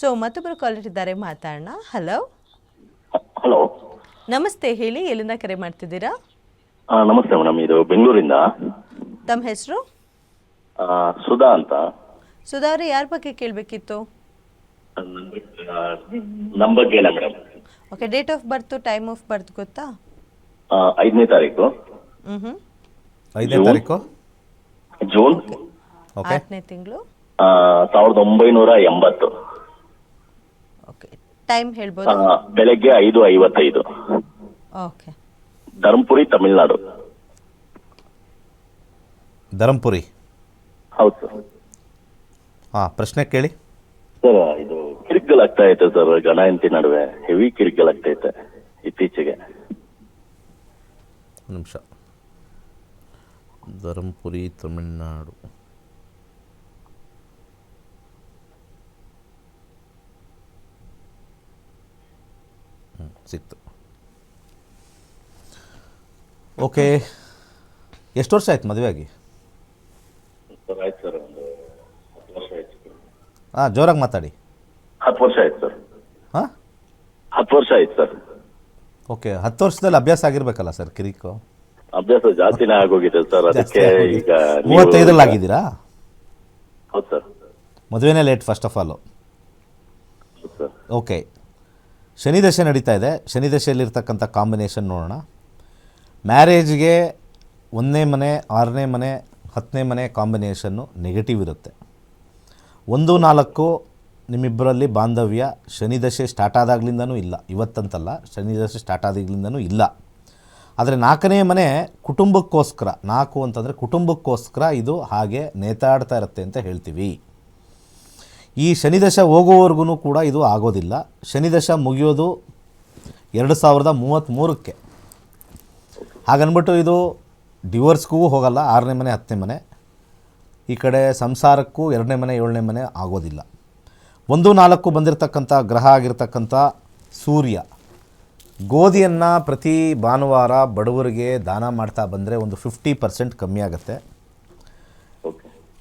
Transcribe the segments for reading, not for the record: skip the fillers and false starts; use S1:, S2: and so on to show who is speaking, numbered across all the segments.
S1: So ಮತ್ತೊಬ್ಬರು collar ಇದ್ದಾರೆ, ಮಾತಾಡೋಣ. ಹಲೋ
S2: ಹಲೋ,
S1: ನಮಸ್ತೆ, ಹೇಳಿ ಎಲ್ಲಿಂದ ಕರೆ ಮಾಡ್ತಿದ್ದೀರಾ?
S2: ನಮಸ್ತೆ ಮೇಡಮ್, ಇದು ಬೆಂಗಳೂರಿಂದ.
S1: ತಮ್ಮ ಹೆಸರು?
S2: ಸುಧಾ ಅಂತ.
S1: ಸುಧಾ ಅವರೇ, ಯಾರ ಬಗ್ಗೆ ಕೇಳಬೇಕಿತ್ತು?
S2: ನಮ್ಮ ಬಗ್ಗೆ ಇಲ್ಲ madam.
S1: Okay, date of birth, time of birth ಗೊತ್ತಾ?
S2: 5ನೇ ತಾರೀಕು
S1: ಹ್ಞೂ
S3: 5ನೇ ತಾರೀಕು
S2: ಜೂನ್,
S1: 8ನೇ ತಿಂಗಳು.
S2: 1980.
S1: ಓಕೆ, ಟೈಮ್ ಹೇಳ್ಬೋದು?
S2: ಬೆಳಗ್ಗೆ 5:55.
S1: ಓಕೆ.
S2: ಧರ್ಮಪುರಿ, ತಮಿಳ್ನಾಡು.
S3: ಧರ್ಮಪುರಿ.
S2: ಹೌದು ಸರ್.
S3: ಪ್ರಶ್ನೆ ಕೇಳಿ
S2: ಸರ್, ಇದು ಕಿರಿಕಲಾಗ್ತಾ ಐತೆ ಸರ್, ಗಂಡ ಹೆಂಡತಿ ನಡುವೆ ಹೆವಿ ಕಿರಿಕಲಾಗ್ತೈತೆ ಇತ್ತೀಚೆಗೆ.
S3: ಒಂದು ನಿಮಿಷ. ಧರ್ಮಪುರಿ, ತಮಿಳ್ನಾಡು. ಸಿಕ್ತು. ಓಕೆ, ಎಷ್ಟು ವರ್ಷ ಆಯ್ತು ಮದುವೆ ಆಗಿ?
S2: ಸರ್ ಆಯ್ತು ಸರ್, ಒಂದು 10 ವರ್ಷ ಆಯ್ತು.
S3: ಜೋರಾಗಿ ಮಾತಾಡಿ.
S2: 10 ವರ್ಷ ಆಯ್ತು ಸರ್. 10 ವರ್ಷ ಆಯ್ತು ಸರ್.
S3: ಓಕೆ, 10 ವರ್ಷದಲ್ಲಿ ಅಭ್ಯಾಸ ಆಗಿರ್ಬೇಕಲ್ಲ ಸರ್ ಕಿರಿಕು?
S2: ಅಭ್ಯಾಸ ಜಾಸ್ತಿನೇ ಆಗೋಗಿದೆ ಸರ್, ಅದಕ್ಕೆ ಈಗ
S3: 35 ಆಗಿದ್ದೀರಾ?
S2: ಹೌದು ಸರ್.
S3: ಮದುವೆನೇ late first of all.
S2: Sir
S3: okay, ಶನಿ ದಶೆ ನಡೀತಾ ಇದೆ. ಶನಿ ದಶೆಯಲ್ಲಿರ್ತಕ್ಕಂಥ ಕಾಂಬಿನೇಷನ್ ನೋಡೋಣ. ಮ್ಯಾರೇಜ್ಗೆ 1ನೇ ಮನೆ, 6ನೇ ಮನೆ, 10ನೇ ಮನೆ ಕಾಂಬಿನೇಷನ್ನು ನೆಗೆಟಿವ್ ಇರುತ್ತೆ. 1-4 ನಿಮ್ಮಿಬ್ಬರಲ್ಲಿ ಬಾಂಧವ್ಯ ಶನಿ ದಶೆ ಸ್ಟಾರ್ಟ್ ಆದಾಗ್ಲಿಂದನೂ ಇಲ್ಲ, ಇವತ್ತಂತಲ್ಲ, ಶನಿ ದಶೆ ಸ್ಟಾರ್ಟ್ ಆದಾಗ್ಲಿಂದನೂ ಇಲ್ಲ. ಆದರೆ 4ನೇ ಮನೆ ಕುಟುಂಬಕ್ಕೋಸ್ಕರ, 4 ಅಂತಂದರೆ ಕುಟುಂಬಕ್ಕೋಸ್ಕರ ಇದು ಹಾಗೆ ನೇತಾಡ್ತಾ ಇರುತ್ತೆ ಅಂತ ಹೇಳ್ತೀವಿ. ಈ ಶನಿದಶ ಹೋಗೋವರೆಗೂ ಕೂಡ ಇದು ಆಗೋದಿಲ್ಲ. ಶನಿದಶ ಮುಗಿಯೋದು 2033ಕ್ಕೆ. ಹಾಗನ್ಬಿಟ್ಟು ಇದು ಡಿವೋರ್ಸ್ಗೂ ಹೋಗಲ್ಲ. 6ನೇ ಮನೆ, 10ನೇ ಮನೆ. ಈ ಕಡೆ ಸಂಸಾರಕ್ಕೂ 2ನೇ ಮನೆ, 7ನೇ ಮನೆ ಆಗೋದಿಲ್ಲ. 1-4 ಬಂದಿರತಕ್ಕಂಥ ಗ್ರಹ ಆಗಿರ್ತಕ್ಕಂಥ ಸೂರ್ಯ ಗೋಧಿಯನ್ನು ಪ್ರತಿ ಭಾನುವಾರ ಬಡವರಿಗೆ ದಾನ ಮಾಡ್ತಾ ಬಂದರೆ ಒಂದು 50% ಕಮ್ಮಿ ಆಗುತ್ತೆ.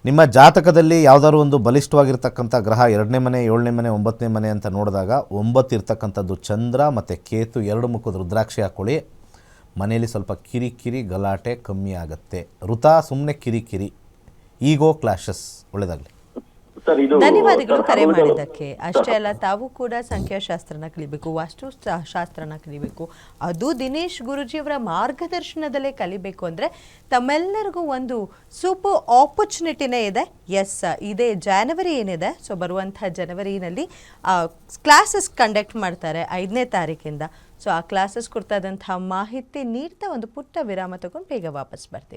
S3: ನಿಮ್ಮ ಜಾತಕದಲ್ಲಿ ಯಾವುದಾದ್ರು ಒಂದು ಬಲಿಷ್ಠವಾಗಿರ್ತಕ್ಕಂಥ ಗ್ರಹ 2ನೇ ಮನೆ, 7ನೇ ಮನೆ, 9ನೇ ಮನೆ ಅಂತ ನೋಡಿದಾಗ 9 ಇರ್ತಕ್ಕಂಥದ್ದು ಚಂದ್ರ ಮತ್ತು ಕೇತು, 2 ಮುಖದ ರುದ್ರಾಕ್ಷಿ ಹಾಕ್ಕೊಳ್ಳಿ. ಮನೆಯಲ್ಲಿ ಸ್ವಲ್ಪ ಕಿರಿಕಿರಿ ಗಲಾಟೆ ಕಮ್ಮಿ ಆಗುತ್ತೆ. ಋತ ಸುಮ್ಮನೆ ಕಿರಿಕಿರಿ, ಈಗೋ ಕ್ಲಾಶಸ್. ಒಳ್ಳೆಯದಾಗಲಿ.
S1: ಧನ್ಯವಾದಗಳು ಕರೆ ಮಾಡಿದ್ದಕ್ಕೆ. ಅಷ್ಟೇ ಅಲ್ಲ, ತಾವು ಕೂಡ ಸಂಖ್ಯಾಶಾಸ್ತ್ರನ ಕಲಿಬೇಕು, ವಾಸ್ತು ಶಾಸ್ತ್ರನ ಕಲಿಬೇಕು. ಅದು ದಿನೇಶ್ ಗುರುಜಿಯವರ ಮಾರ್ಗದರ್ಶನದಲ್ಲೇ ಕಲಿಬೇಕು ಅಂದರೆ ತಮ್ಮೆಲ್ಲರಿಗೂ ಒಂದು ಸೂಪರ್ ಆಪರ್ಚುನಿಟಿನೇ ಇದೆ. ಎಸ್, ಇದೇ ಜನವರಿ ಏನಿದೆ, ಸೊ ಬರುವಂಥ ಜನವರಿನಲ್ಲಿ ಕ್ಲಾಸಸ್ ಕಂಡಕ್ಟ್ ಮಾಡ್ತಾರೆ 5ನೇ ತಾರೀಕಿಂದ. ಸೊ ಆ ಕ್ಲಾಸಸ್ ಕೊಡ್ತಾ ಇದ್ದಂಥ ಮಾಹಿತಿ ನೀಡ್ತಾ ಒಂದು ಪುಟ್ಟ ವಿರಾಮ ತಗೊಂಡು ಬೇಗ ವಾಪಸ್ ಬರ್ತೀವಿ.